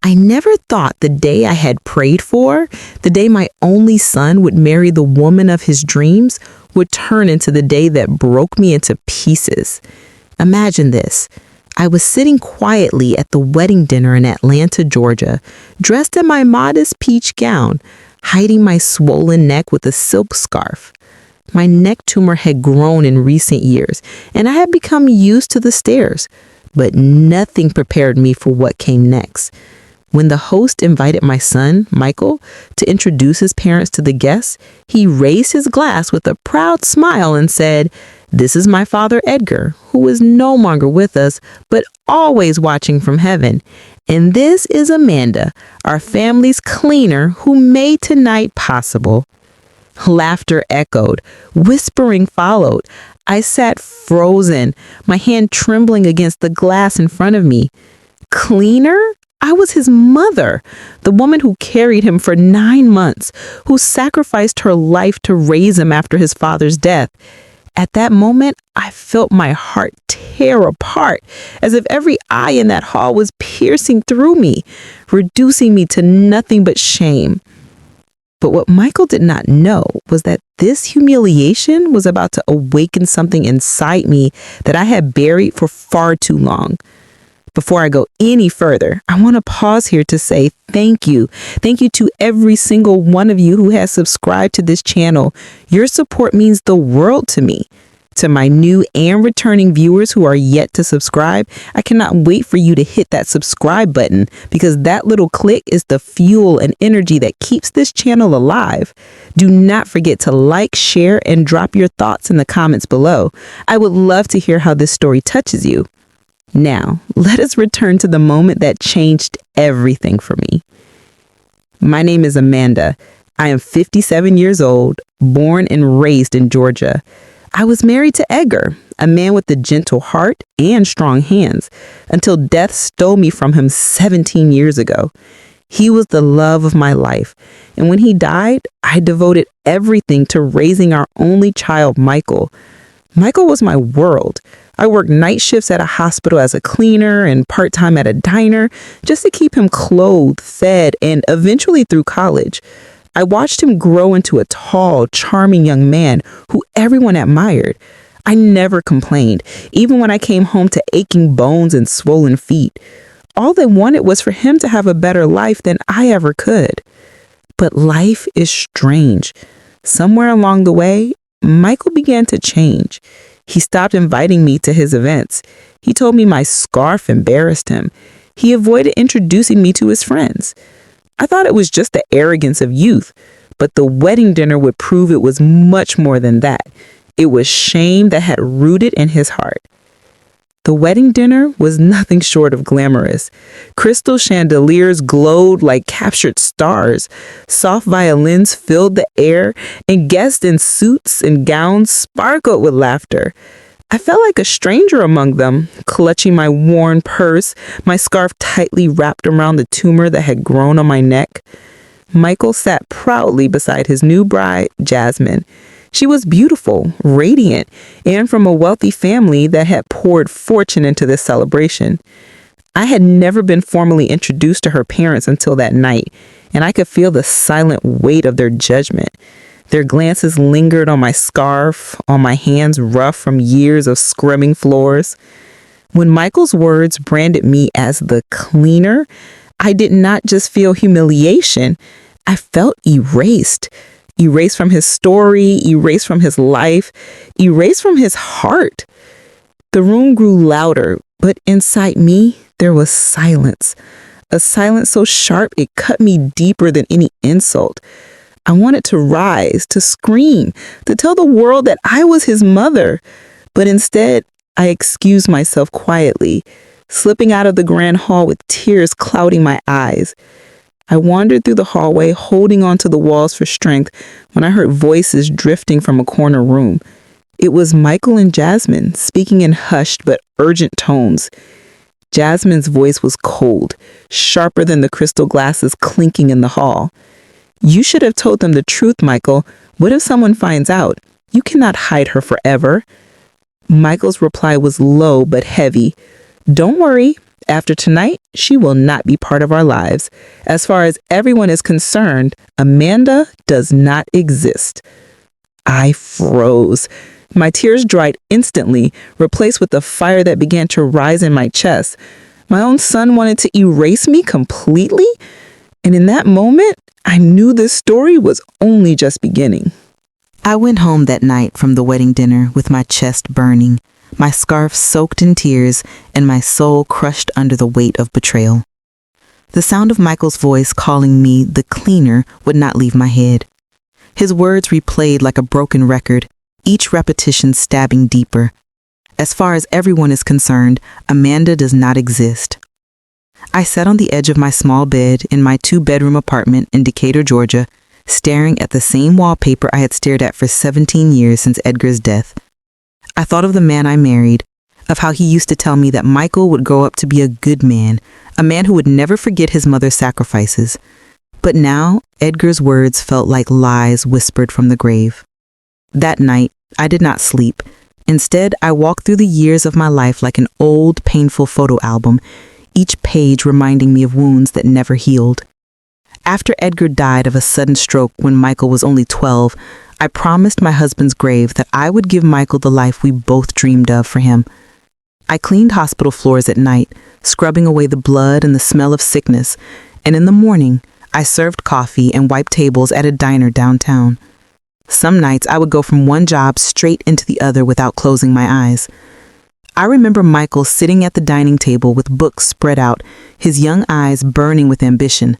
I never thought the day I had prayed for, the day my only son would marry the woman of his dreams, would turn into the day that broke me into pieces. Imagine this. I was sitting quietly at the wedding dinner in Atlanta, Georgia, dressed in my modest peach gown, hiding my swollen neck with a silk scarf. My neck tumor had grown in recent years, and I had become used to the stares, but nothing prepared me for what came next. When the host invited my son, Michael, to introduce his parents to the guests, he raised his glass with a proud smile and said, "This is my father Edgar, who is no longer with us, but always watching from heaven. And this is Amanda, our family's cleaner, who made tonight possible." Laughter echoed. Whispering followed. I sat frozen, my hand trembling against the glass in front of me. Cleaner? I was his mother, the woman who carried him for 9 months, who sacrificed her life to raise him after his father's death. At that moment, I felt my heart tear apart, as if every eye in that hall was piercing through me, reducing me to nothing but shame. But what Michael did not know was that this humiliation was about to awaken something inside me that I had buried for far too long. Before I go any further, I want to pause here to say thank you. Thank you to every single one of you who has subscribed to this channel. Your support means the world to me. To my new and returning viewers who are yet to subscribe, I cannot wait for you to hit that subscribe button, because that little click is the fuel and energy that keeps this channel alive. Do not forget to like, share, and drop your thoughts in the comments below. I would love to hear how this story touches you. Now, let us return to the moment that changed everything for me. My name is Amanda. I am 57 years old, born and raised in Georgia. I was married to Edgar, a man with a gentle heart and strong hands, until death stole me from him 17 years ago. He was the love of my life, and when he died, I devoted everything to raising our only child, Michael. Michael was my world. I worked night shifts at a hospital as a cleaner and part-time at a diner just to keep him clothed, fed, and eventually through college. I watched him grow into a tall, charming young man who everyone admired. I never complained, even when I came home to aching bones and swollen feet. All they wanted was for him to have a better life than I ever could. But life is strange. Somewhere along the way, Michael began to change. He stopped inviting me to his events. He told me my scarf embarrassed him. He avoided introducing me to his friends. I thought it was just the arrogance of youth, but the wedding dinner would prove it was much more than that. It was shame that had rooted in his heart. The wedding dinner was nothing short of glamorous. Crystal chandeliers glowed like captured stars. Soft violins filled the air, and guests in suits and gowns sparkled with laughter. I felt like a stranger among them, clutching my worn purse, my scarf tightly wrapped around the tumor that had grown on my neck. Michael sat proudly beside his new bride, Jasmine. She was beautiful, radiant, and from a wealthy family that had poured fortune into this celebration. I had never been formally introduced to her parents until that night, and I could feel the silent weight of their judgment. Their glances lingered on my scarf, on my hands rough from years of scrubbing floors. When Michael's words branded me as the cleaner, I did not just feel humiliation. I felt erased. Erased from his story, erased from his life, erased from his heart. The room grew louder, but inside me, there was silence. A silence so sharp it cut me deeper than any insult. I wanted to rise, to scream, to tell the world that I was his mother. But instead, I excused myself quietly, slipping out of the grand hall with tears clouding my eyes. I wandered through the hallway, holding onto the walls for strength, when I heard voices drifting from a corner room. It was Michael and Jasmine, speaking in hushed but urgent tones. Jasmine's voice was cold, sharper than the crystal glasses clinking in the hall. "You should have told them the truth, Michael. What if someone finds out? You cannot hide her forever." Michael's reply was low but heavy. "Don't worry. After tonight, she will not be part of our lives. As far as everyone is concerned, Amanda does not exist." I froze. My tears dried instantly, replaced with the fire that began to rise in my chest. My own son wanted to erase me completely? And in that moment, I knew this story was only just beginning. I went home that night from the wedding dinner with my chest burning, my scarf soaked in tears, and my soul crushed under the weight of betrayal. The sound of Michael's voice calling me the cleaner would not leave my head. His words replayed like a broken record, each repetition stabbing deeper. As far as everyone is concerned, Amanda does not exist. I sat on the edge of my small bed in my 2-bedroom apartment in Decatur, Georgia, staring at the same wallpaper I had stared at for 17 years since Edgar's death. I thought of the man I married, of how he used to tell me that Michael would grow up to be a good man, a man who would never forget his mother's sacrifices. But now, Edgar's words felt like lies whispered from the grave. That night, I did not sleep. Instead, I walked through the years of my life like an old, painful photo album, each page reminding me of wounds that never healed. After Edgar died of a sudden stroke when Michael was only 12, I promised my husband's grave that I would give Michael the life we both dreamed of for him. I cleaned hospital floors at night, scrubbing away the blood and the smell of sickness, and in the morning, I served coffee and wiped tables at a diner downtown. Some nights I would go from one job straight into the other without closing my eyes. I remember Michael sitting at the dining table with books spread out, his young eyes burning with ambition.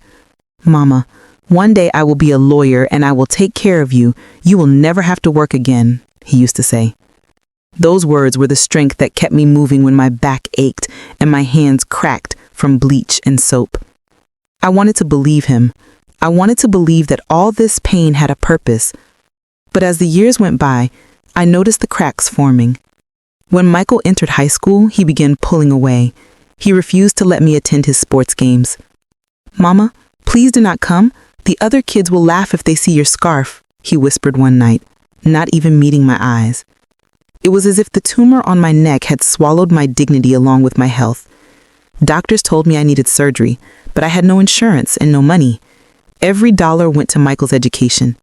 "Mama, one day I will be a lawyer and I will take care of you. You will never have to work again," he used to say. Those words were the strength that kept me moving when my back ached and my hands cracked from bleach and soap. I wanted to believe him. I wanted to believe that all this pain had a purpose. But as the years went by, I noticed the cracks forming. When Michael entered high school, he began pulling away. He refused to let me attend his sports games. "Mama, please do not come. The other kids will laugh if they see your scarf," he whispered one night, not even meeting my eyes. It was as if the tumor on my neck had swallowed my dignity along with my health. Doctors told me I needed surgery, but I had no insurance and no money. Every dollar went to Michael's education.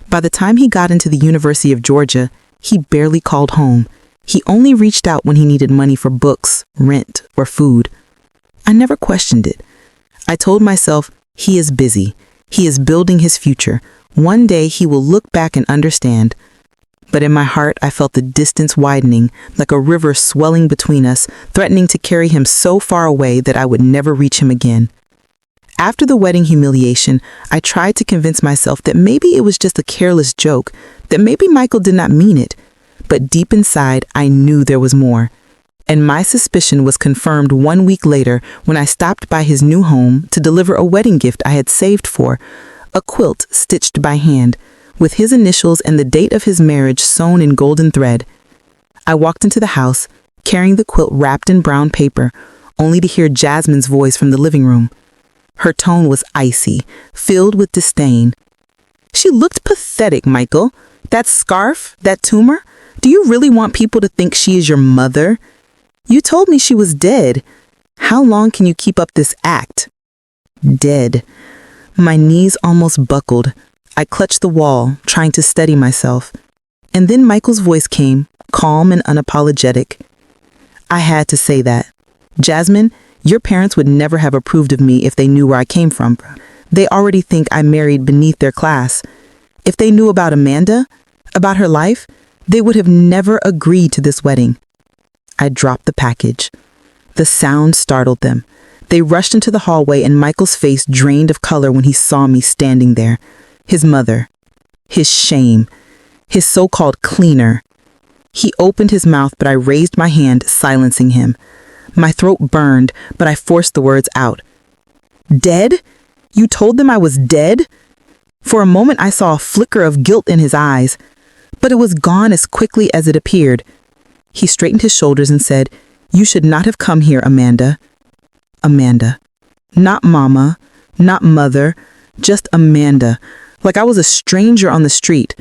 By the time he got into the University of Georgia, he barely called home. He only reached out when he needed money for books, rent, or food. I never questioned it. I told myself, he is busy. He is building his future. One day he will look back and understand. But in my heart, I felt the distance widening, like a river swelling between us, threatening to carry him so far away that I would never reach him again. After the wedding humiliation, I tried to convince myself that maybe it was just a careless joke, that maybe Michael did not mean it. But deep inside, I knew there was more. And my suspicion was confirmed 1 week later when I stopped by his new home to deliver a wedding gift I had saved for, a quilt stitched by hand, with his initials and the date of his marriage sewn in golden thread. I walked into the house, carrying the quilt wrapped in brown paper, only to hear Jasmine's voice from the living room. Her tone was icy, filled with disdain. "She looked pathetic, Michael. That scarf, that tumor. Do you really want people to think she is your mother? You told me she was dead. How long can you keep up this act?" Dead. My knees almost buckled. I clutched the wall, trying to steady myself. And then Michael's voice came, calm and unapologetic. "I had to say that. Jasmine, your parents would never have approved of me if they knew where I came from. They already think I married beneath their class. If they knew about Amanda, about her life, they would have never agreed to this wedding." I dropped the package. The sound startled them. They rushed into the hallway and Michael's face drained of color when he saw me standing there. His mother, his shame, his so-called cleaner. He opened his mouth, but I raised my hand, silencing him. My throat burned, but I forced the words out. "Dead? You told them I was dead?" For a moment I saw a flicker of guilt in his eyes, but it was gone as quickly as it appeared. He straightened his shoulders and said, "You should not have come here, Amanda." Amanda. Not Mama, not Mother, just Amanda, like I was a stranger on the street.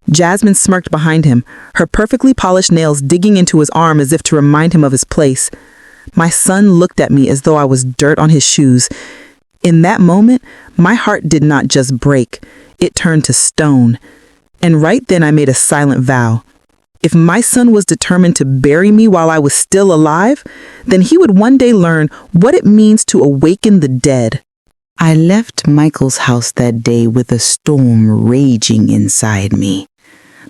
Jasmine smirked behind him, her perfectly polished nails digging into his arm as if to remind him of his place. My son looked at me as though I was dirt on his shoes. In that moment, my heart did not just break, it turned to stone. And right then I made a silent vow. If my son was determined to bury me while I was still alive, then he would one day learn what it means to awaken the dead. I left Michael's house that day with a storm raging inside me.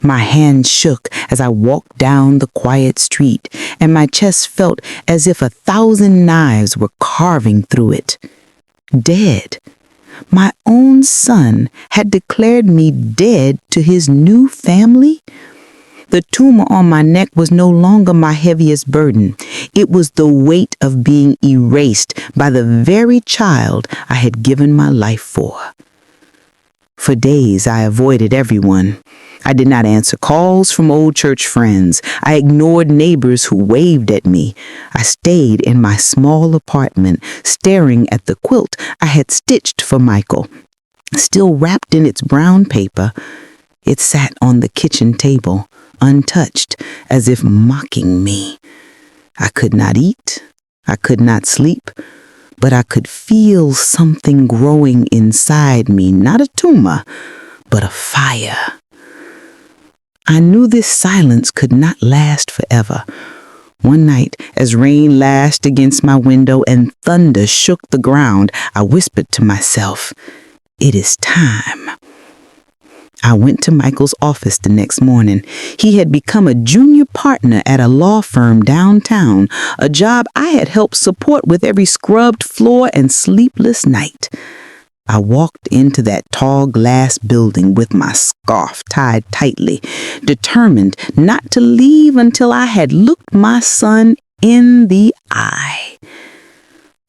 My hands shook as I walked down the quiet street, and my chest felt as if 1,000 knives were carving through it. Dead. My own son had declared me dead to his new family? The tumor on my neck was no longer my heaviest burden. It was the weight of being erased by the very child I had given my life for. For days, I avoided everyone. I did not answer calls from old church friends. I ignored neighbors who waved at me. I stayed in my small apartment, staring at the quilt I had stitched for Michael. Still wrapped in its brown paper, it sat on the kitchen table, untouched, as if mocking me. I could not eat, I could not sleep, but I could feel something growing inside me, not a tumor, but a fire. I knew this silence could not last forever. One night, as rain lashed against my window and thunder shook the ground, I whispered to myself, "It is time." I went to Michael's office the next morning. He had become a junior partner at a law firm downtown, a job I had helped support with every scrubbed floor and sleepless night. I walked into that tall glass building with my scarf tied tightly, determined not to leave until I had looked my son in the eye.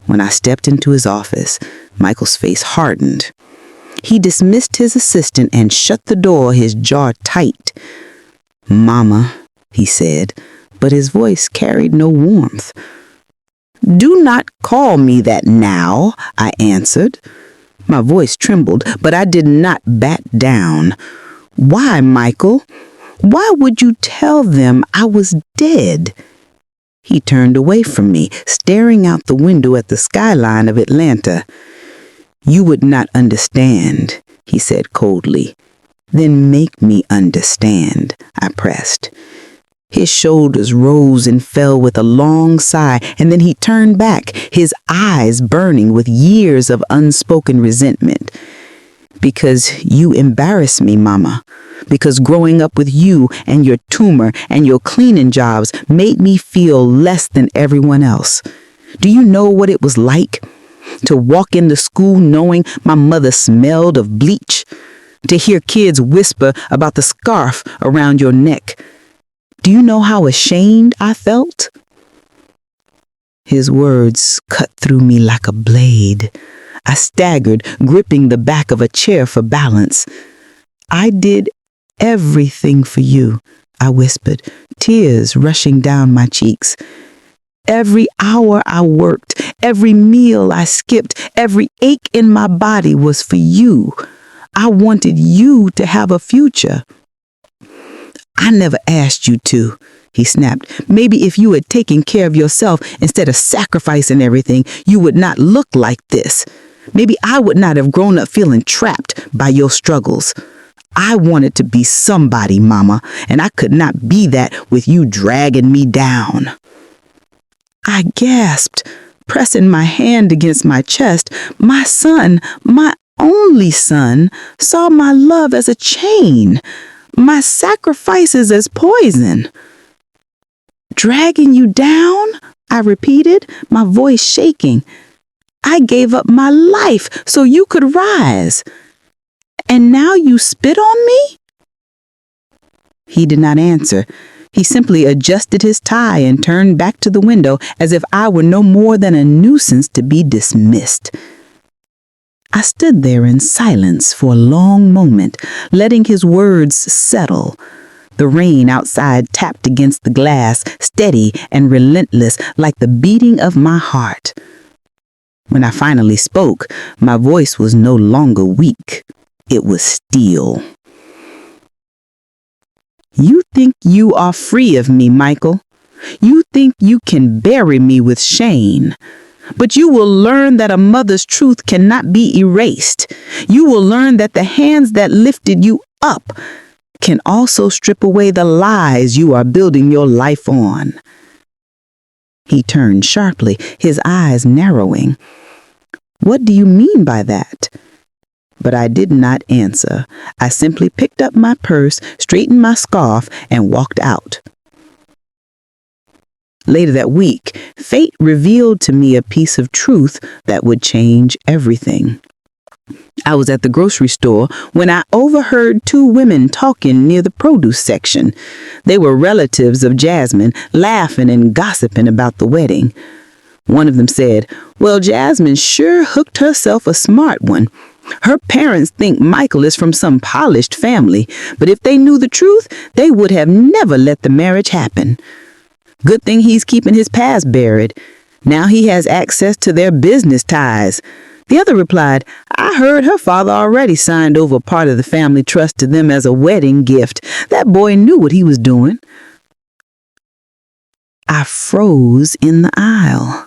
When I stepped into his office, Michael's face hardened. He dismissed his assistant and shut the door, his jaw tight. "Mama," he said, but his voice carried no warmth. "Do not call me that now," I answered. My voice trembled, but I did not bat down. "Why, Michael? Why would you tell them I was dead?" He turned away from me, staring out the window at the skyline of Atlanta. "You would not understand," he said coldly. "Then make me understand," I pressed. His shoulders rose and fell with a long sigh, and then he turned back, his eyes burning with years of unspoken resentment. "Because you embarrass me, Mama. Because growing up with you and your tumor and your cleaning jobs made me feel less than everyone else. Do you know what it was like? To walk into school knowing my mother smelled of bleach? To hear kids whisper about the scarf around your neck? Do you know how ashamed I felt?" His words cut through me like a blade. I staggered, gripping the back of a chair for balance. "I did everything for you," I whispered, tears rushing down my cheeks. "Every hour I worked, every meal I skipped, every ache in my body was for you. I wanted you to have a future." "I never asked you to," he snapped. "Maybe if you had taken care of yourself instead of sacrificing everything, you would not look like this. Maybe I would not have grown up feeling trapped by your struggles. I wanted to be somebody, Mama, and I could not be that with you dragging me down." I gasped, pressing my hand against my chest. My son, my only son, saw my love as a chain, my sacrifices as poison. "Dragging you down?" I repeated, my voice shaking. "I gave up my life so you could rise. And now you spit on me?" He did not answer. He simply adjusted his tie and turned back to the window as if I were no more than a nuisance to be dismissed. I stood there in silence for a long moment, letting his words settle. The rain outside tapped against the glass, steady and relentless like the beating of my heart. When I finally spoke, my voice was no longer weak. It was steel. "You think you are free of me, Michael. You think you can bury me with shame. But you will learn that a mother's truth cannot be erased. You will learn that the hands that lifted you up can also strip away the lies you are building your life on. He turned sharply, his eyes narrowing. What do you mean by that? But I did not answer. I simply picked up my purse, straightened my scarf, and walked out. Later that week, fate revealed to me a piece of truth that would change everything. I was at the grocery store when I overheard two women talking near the produce section. They were relatives of Jasmine, laughing and gossiping about the wedding. One of them said, "Well, Jasmine sure hooked herself a smart one. Her parents think Michael is from some polished family, but if they knew the truth, they would have never let the marriage happen. Good thing he's keeping his past buried. Now he has access to their business ties." The other replied, "I heard her father already signed over part of the family trust to them as a wedding gift. That boy knew what he was doing." I froze in the aisle.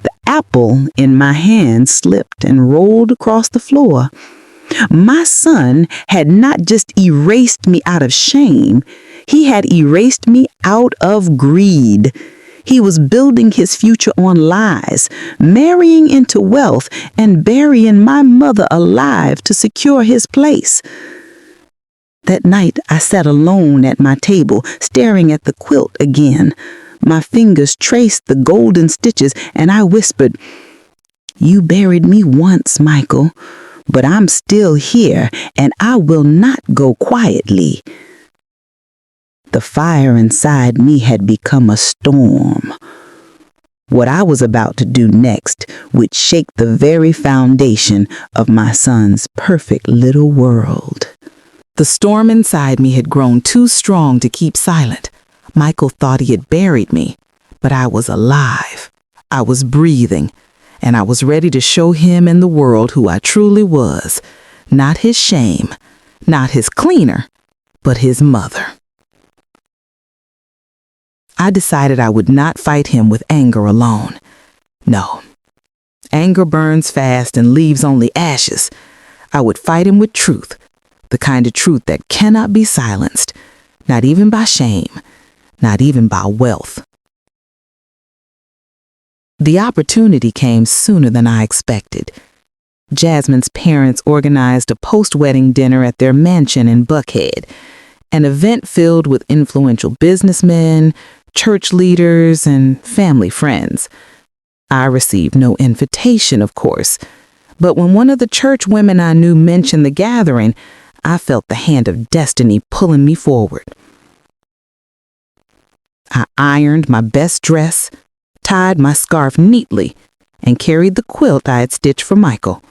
The apple in my hand slipped and rolled across the floor. My son had not just erased me out of shame, he had erased me out of greed. He was building his future on lies, marrying into wealth, and burying my mother alive to secure his place. That night, I sat alone at my table, staring at the quilt again. My fingers traced the golden stitches, and I whispered, "You buried me once, Michael, but I'm still here, and I will not go quietly." The fire inside me had become a storm. What I was about to do next would shake the very foundation of my son's perfect little world. The storm inside me had grown too strong to keep silent. Michael thought he had buried me, but I was alive. I was breathing, and I was ready to show him and the world who I truly was. Not his shame, not his cleaner, but his mother. I decided I would not fight him with anger alone. No. Anger burns fast and leaves only ashes. I would fight him with truth, the kind of truth that cannot be silenced, not even by shame, not even by wealth. The opportunity came sooner than I expected. Jasmine's parents organized a post-wedding dinner at their mansion in Buckhead, an event filled with influential businessmen, church leaders, and family friends. I received no invitation, of course, but when one of the church women I knew mentioned the gathering, I felt the hand of destiny pulling me forward. I ironed my best dress, tied my scarf neatly, and carried the quilt I had stitched for Michael.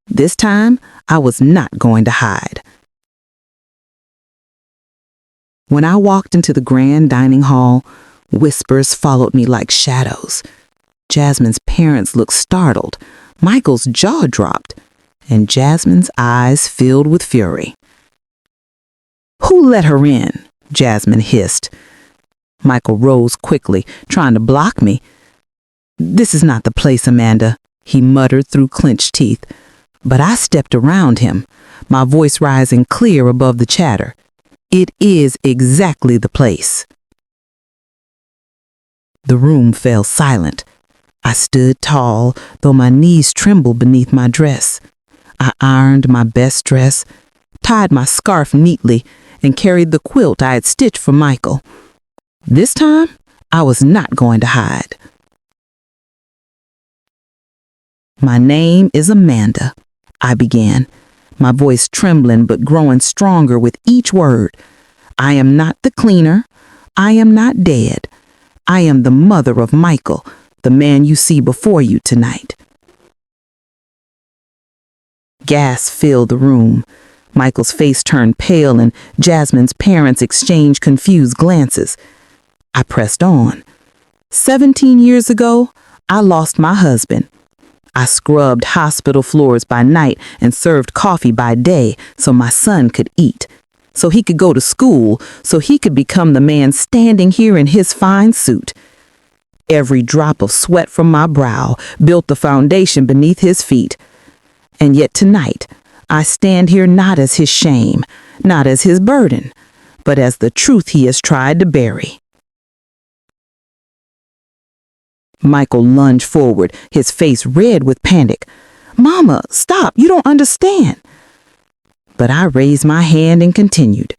This time, I was not going to hide. When I walked into the grand dining hall, whispers followed me like shadows. Jasmine's parents looked startled, Michael's jaw dropped, and Jasmine's eyes filled with fury. "Who let her in?" Jasmine hissed. Michael rose quickly, trying to block me. "This is not the place, Amanda," he muttered through clenched teeth. But I stepped around him, my voice rising clear above the chatter. "It is exactly the place." The room fell silent. I stood tall, though my knees trembled beneath my dress. I ironed my best dress, tied my scarf neatly, and carried the quilt I had stitched for Michael. This time, I was not going to hide. "My name is Amanda," I began, my voice trembling but growing stronger with each word. "I am not the cleaner. I am not dead. I am the mother of Michael, the man you see before you tonight." Gas filled the room. Michael's face turned pale and Jasmine's parents exchanged confused glances. I pressed on. 17 years ago, I lost my husband. I scrubbed hospital floors by night and served coffee by day so my son could eat. so he could go to school, so he could become the man standing here in his fine suit. Every drop of sweat from my brow built the foundation beneath his feet. And yet tonight, I stand here not as his shame, not as his burden, but as the truth he has tried to bury. Michael lunged forward, his face red with panic. "Mama, stop, you don't understand." But I raised my hand and continued.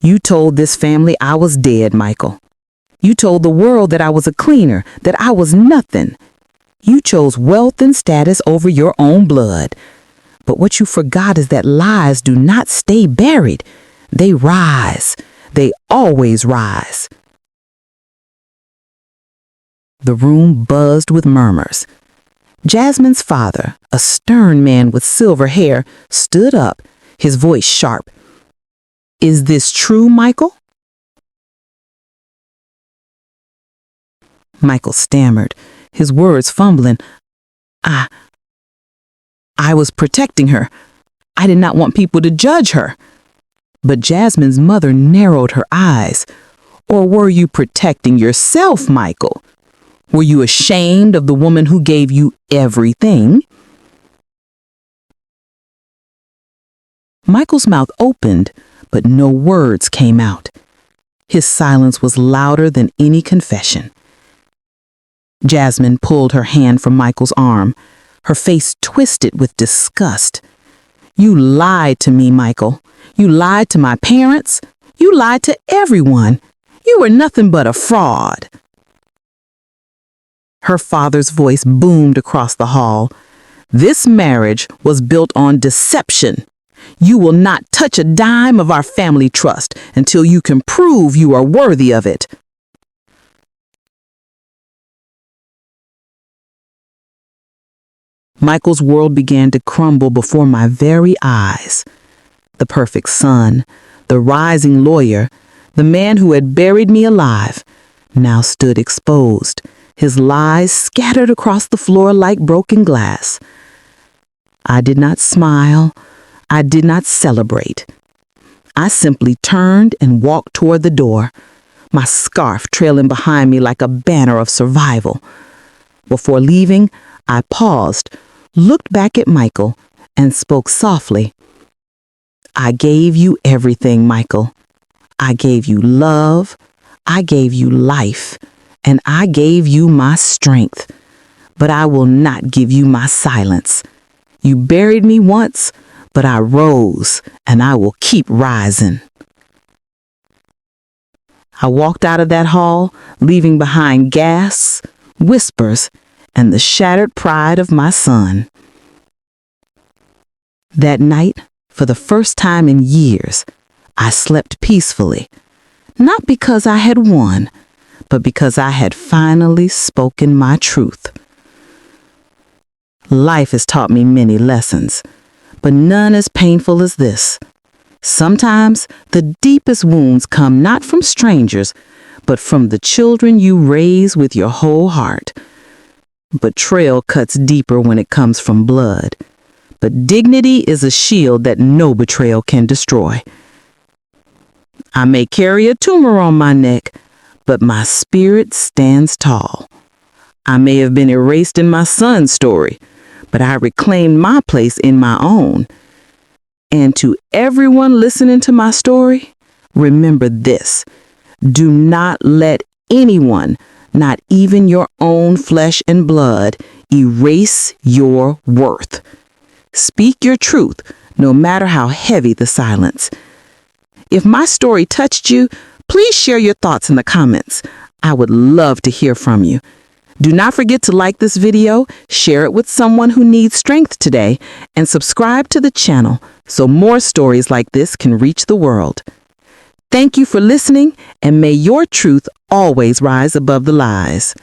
"You told this family I was dead, Michael. You told the world that I was a cleaner, that I was nothing. You chose wealth and status over your own blood. But what you forgot is that lies do not stay buried. They rise. They always rise." The room buzzed with murmurs. Jasmine's father, a stern man with silver hair, stood up, his voice sharp. "Is this true, Michael?" Michael stammered, his words fumbling. I was protecting her. I did not want people to judge her." But Jasmine's mother narrowed her eyes. "Or were you protecting yourself, Michael? Were you ashamed of the woman who gave you everything?" Michael's mouth opened, but no words came out. His silence was louder than any confession. Jasmine pulled her hand from Michael's arm, her face twisted with disgust. "You lied to me, Michael. You lied to my parents. You lied to everyone. You were nothing but a fraud." Her father's voice boomed across the hall. "This marriage was built on deception. You will not touch a dime of our family trust until you can prove you are worthy of it." Michael's world began to crumble before my very eyes. The perfect son, the rising lawyer, the man who had buried me alive, now stood exposed, his lies scattered across the floor like broken glass. I did not smile. I did not celebrate. I simply turned and walked toward the door, my scarf trailing behind me like a banner of survival. Before leaving, I paused, looked back at Michael, and spoke softly. "I gave you everything, Michael. I gave you love. I gave you life. And I gave you my strength. But I will not give you my silence. You buried me once, but I rose, and I will keep rising." I walked out of that hall, leaving behind gasps, whispers, and the shattered pride of my son. That night, for the first time in years, I slept peacefully, not because I had won, but because I had finally spoken my truth. Life has taught me many lessons, but none as painful as this. Sometimes the deepest wounds come not from strangers, but from the children you raise with your whole heart. Betrayal cuts deeper when it comes from blood, but dignity is a shield that no betrayal can destroy. I may carry a tumor on my neck, but my spirit stands tall. I may have been erased in my son's story, but I reclaimed my place in my own. And to everyone listening to my story, remember this: do not let anyone, not even your own flesh and blood, erase your worth. Speak your truth, no matter how heavy the silence. If my story touched you, please share your thoughts in the comments. I would love to hear from you. Do not forget to like this video, share it with someone who needs strength today, and subscribe to the channel so more stories like this can reach the world. Thank you for listening, and may your truth always rise above the lies.